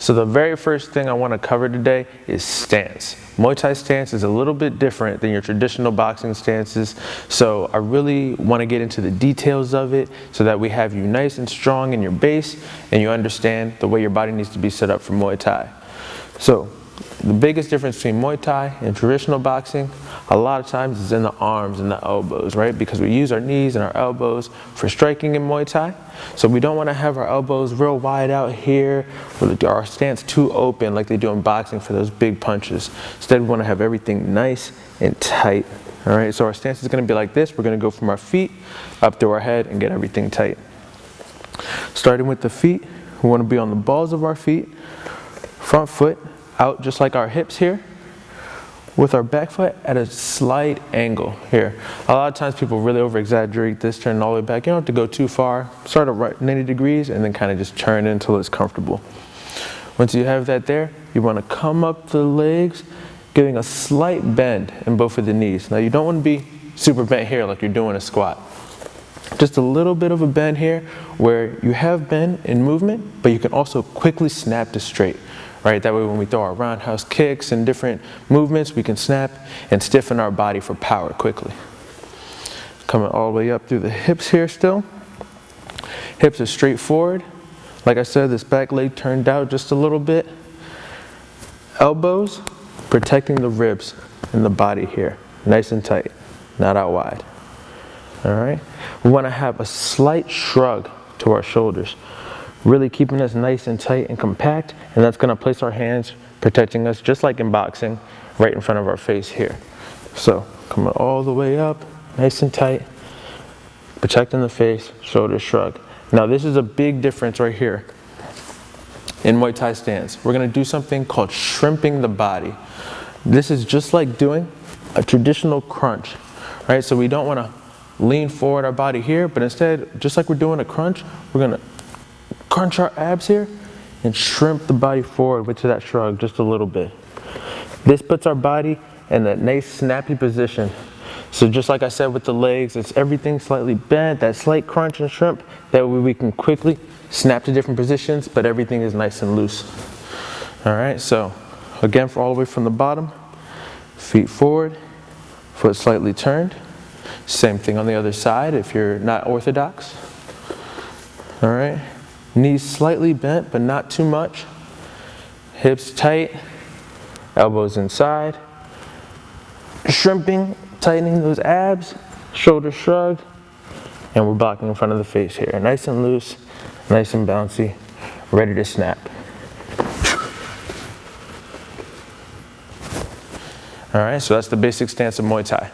So the very first thing I want to cover today is stance. Muay Thai stance is a little bit different than your traditional boxing stances, so I really want to get into the details of it so that we have you nice and strong in your base and you understand the way your body needs to be set up for Muay Thai. So the biggest difference between Muay Thai and traditional boxing a lot of times is in the arms and the elbows, right? Because we use our knees and our elbows for striking in Muay Thai. So we don't want to have our elbows real wide out here or our stance too open like they do in boxing for those big punches. Instead, we want to have everything nice and tight. All right, so our stance is going to be like this. We're going to go from our feet up through our head and get everything tight. Starting with the feet, we want to be on the balls of our feet, front foot out just like our hips here, with our back foot at a slight angle here. A lot of times people really over exaggerate this, turning all the way back. You don't have to go too far. Start at right 90 degrees and then kind of just turn it until it's comfortable. Once you have that there, you want to come up the legs, giving a slight bend in both of the knees. Now you don't want to be super bent here like you're doing a squat. Just a little bit of a bend here where you have bend in movement, but you can also quickly snap to straight. Right? That way when we throw our roundhouse kicks and different movements, we can snap and stiffen our body for power quickly. Coming all the way up through the hips here still. Hips are straight forward. Like I said, this back leg turned out just a little bit. Elbows protecting the ribs and the body here. Nice and tight, not out wide. All right? We want to have a slight shrug to our shoulders, really keeping us nice and tight and compact, and that's going to place our hands protecting us just like in boxing right in front of our face here. So coming all the way up, nice and tight, protecting the face, shoulder shrug. Now this is a big difference right here in Muay Thai stance. We're going to do something called shrimping the body. This is just like doing a traditional crunch, right? So we don't want to lean forward our body here, but instead, just like we're doing a crunch, we're going to crunch our abs here and shrimp the body forward with that shrug just a little bit. This puts our body in that nice snappy position. So just like I said with the legs, it's everything slightly bent, that slight crunch and shrimp. That way we can quickly snap to different positions, but everything is nice and loose. All right, so again, for all the way from the bottom, feet forward, foot slightly turned. Same thing on the other side if you're not orthodox. All right. Knees slightly bent, but not too much. Hips tight, elbows inside. Shrimping, tightening those abs, shoulder shrug, and we're blocking in front of the face here. Nice and loose, nice and bouncy, ready to snap. All right, so that's the basic stance of Muay Thai.